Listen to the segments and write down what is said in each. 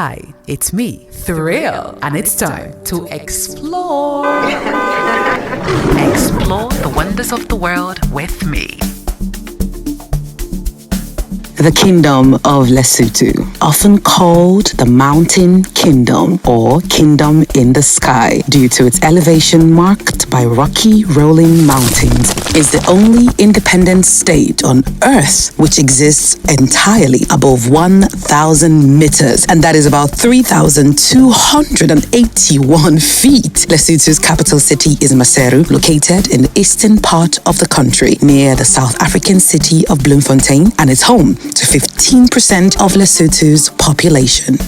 Hi, it's me, Thrill, and it's time to explore. Explore the wonders of the world with me. The Kingdom of Lesotho, often called the Mountain Kingdom or Kingdom in the Sky due to its elevation marked by rocky rolling mountains, is the only independent state on Earth which exists entirely above 1,000 meters, and that is about 3,281 feet. Lesotho's capital city is Maseru, located in the eastern part of the country near the South African city of Bloemfontein, and is home to 15% of Lesotho's population.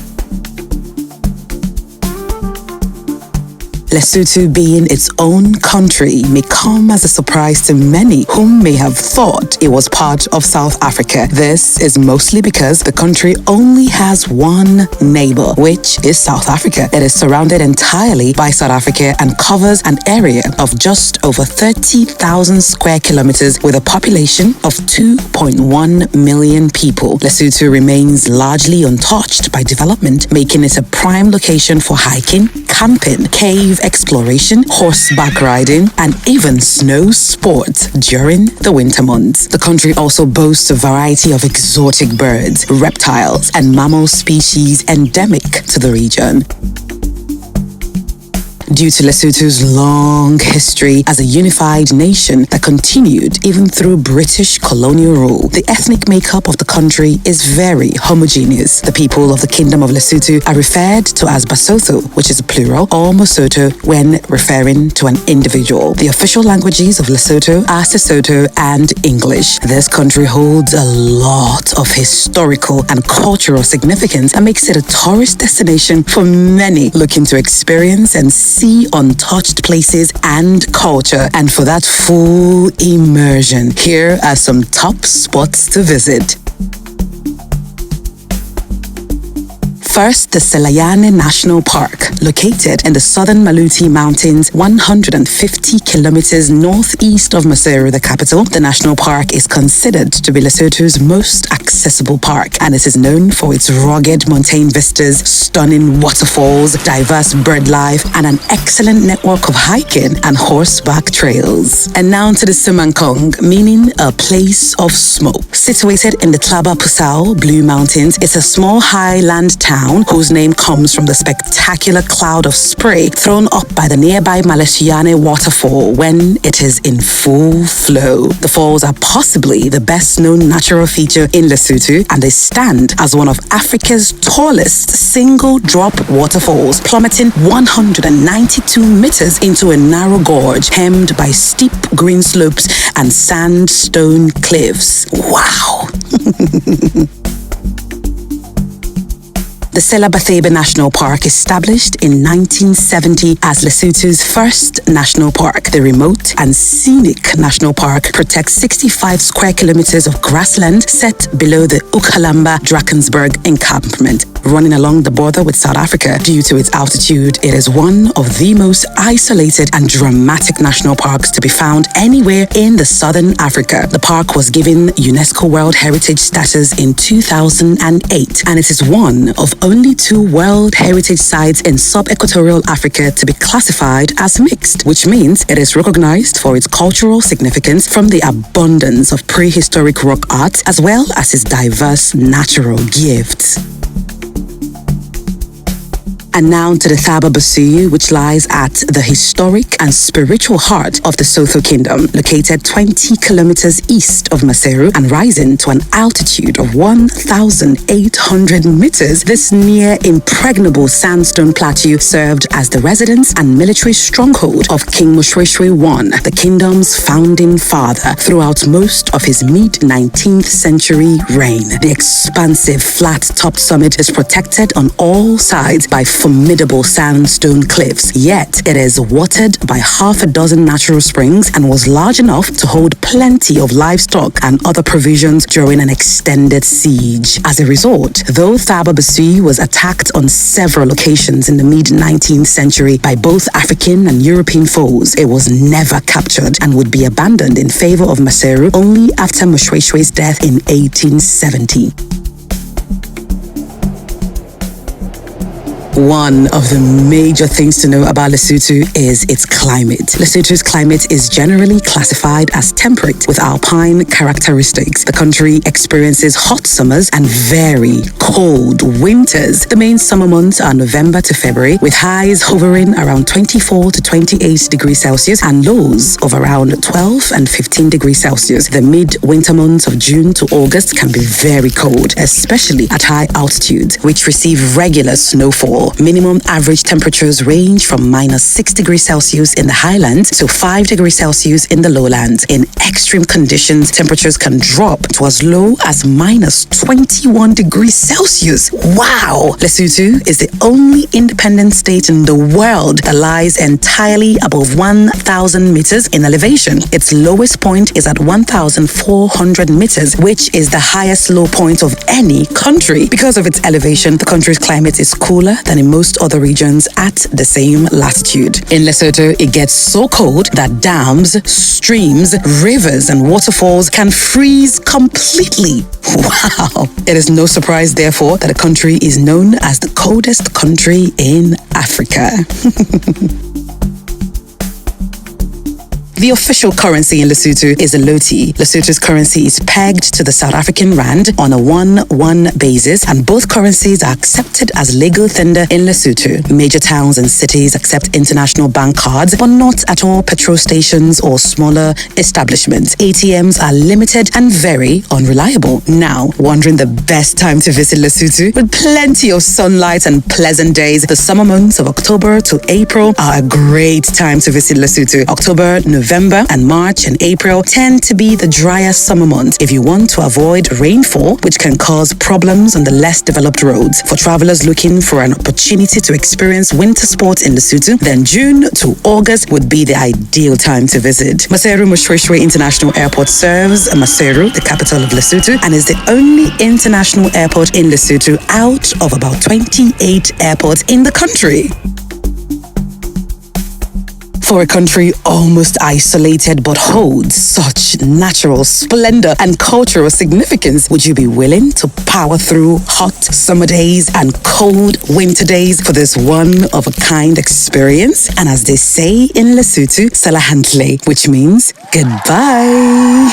Lesotho being its own country may come as a surprise to many who may have thought it was part of South Africa. This is mostly because the country only has one neighbor, which is South Africa. It is surrounded entirely by South Africa and covers an area of just over 30,000 square kilometers with a population of 2.1 million people. Lesotho remains largely untouched by development, making it a prime location for hiking, camping, cave exploration, horseback riding, and even snow sports during the winter months. The country also boasts a variety of exotic birds, reptiles, and mammal species endemic to the region. Due to Lesotho's long history as a unified nation that continued even through British colonial rule, the ethnic makeup of the country is very homogeneous. The people of the Kingdom of Lesotho are referred to as Basotho, which is a plural, or Mosotho when referring to an individual. The official languages of Lesotho are Sesotho and English. This country holds a lot of historical and cultural significance and makes it a tourist destination for many looking to experience and see untouched places and culture. And for that full immersion, here are some top spots to visit. First, the Selayane National Park, located in the southern Maluti Mountains, 150 kilometers northeast of Maseru, the capital. The national park is considered to be Lesotho's most accessible park, and it is known for its rugged mountain vistas, stunning waterfalls, diverse bird life, and an excellent network of hiking and horseback trails. And now to the Semonkong, meaning a place of smoke. Situated in the Tlaba Pusau Blue Mountains, it's a small highland town whose name comes from the spectacular cloud of spray thrown up by the nearby Malesiane waterfall when it is in full flow. The falls are possibly the best known natural feature in Lesotho, and they stand as one of Africa's tallest single drop waterfalls, plummeting 192 meters into a narrow gorge hemmed by steep green slopes and sandstone cliffs. Wow! The Sela-Bathebe National Park, established in 1970 as Lesotho's first national park. The remote and scenic national park protects 65 square kilometers of grassland set below the Ukhalamba-Drakensberg encampment. Running along the border with South Africa, due to its altitude, it is one of the most isolated and dramatic national parks to be found anywhere in the southern Africa. The park was given UNESCO World Heritage status in 2008, and it is one of only 2 World Heritage Sites in sub-equatorial Africa to be classified as mixed, which means it is recognized for its cultural significance from the abundance of prehistoric rock art as well as its diverse natural gifts. And now to the Thaba Basuyu, which lies at the historic and spiritual heart of the Sotho Kingdom, located 20 kilometers east of Maseru and rising to an altitude of 1,800 meters. This near impregnable sandstone plateau served as the residence and military stronghold of King Moshoeshoe I, the kingdom's founding father, throughout most of his mid-19th century reign. The expansive flat-topped summit is protected on all sides by formidable sandstone cliffs, yet it is watered by half a dozen natural springs and was large enough to hold plenty of livestock and other provisions during an extended siege. As a result, though Thaba Basuyu was attacked on several occasions in the mid-19th century by both African and European foes, it was never captured and would be abandoned in favor of Maseru only after Moshoeshoe's death in 1870. One of the major things to know about Lesotho is its climate. Lesotho's climate is generally classified as temperate with alpine characteristics. The country experiences hot summers and very cold winters. The main summer months are November to February, with highs hovering around 24 to 28 degrees Celsius and lows of around 12 and 15 degrees Celsius. The mid-winter months of June to August can be very cold, especially at high altitudes, which receive regular snowfall. Minimum average temperatures range from -6 degrees Celsius in the highlands to 5 degrees Celsius in the lowlands. In extreme conditions, temperatures can drop to as low as -21 degrees Celsius. Wow! Lesotho is the only independent state in the world that lies entirely above 1,000 meters in elevation. Its lowest point is at 1,400 meters, which is the highest low point of any country. Because of its elevation, the country's climate is cooler than in most other regions at the same latitude. In Lesotho, it gets so cold that dams, streams, rivers, and waterfalls can freeze completely. Wow! It is no surprise, therefore, that the country is known as the coldest country in Africa. The official currency in Lesotho is a loti. Lesotho's currency is pegged to the South African rand on a 1-1 basis, and both currencies are accepted as legal tender in Lesotho. Major towns and cities accept international bank cards, but not at all petrol stations or smaller establishments. ATMs are limited and very unreliable. Now, wondering the best time to visit Lesotho? With plenty of sunlight and pleasant days, the summer months of October to April are a great time to visit Lesotho. October, November, and March and April tend to be the drier summer months if you want to avoid rainfall, which can cause problems on the less developed roads. For travelers looking for an opportunity to experience winter sports in Lesotho, then June to August would be the ideal time to visit. Maseru Moshoeshoe International Airport serves Maseru, the capital of Lesotho, and is the only international airport in Lesotho out of about 28 airports in the country. For a country almost isolated but holds such natural splendor and cultural significance, would you be willing to power through hot summer days and cold winter days for this one-of-a-kind experience? And as they say in Lesotho, Salahantle, which means goodbye.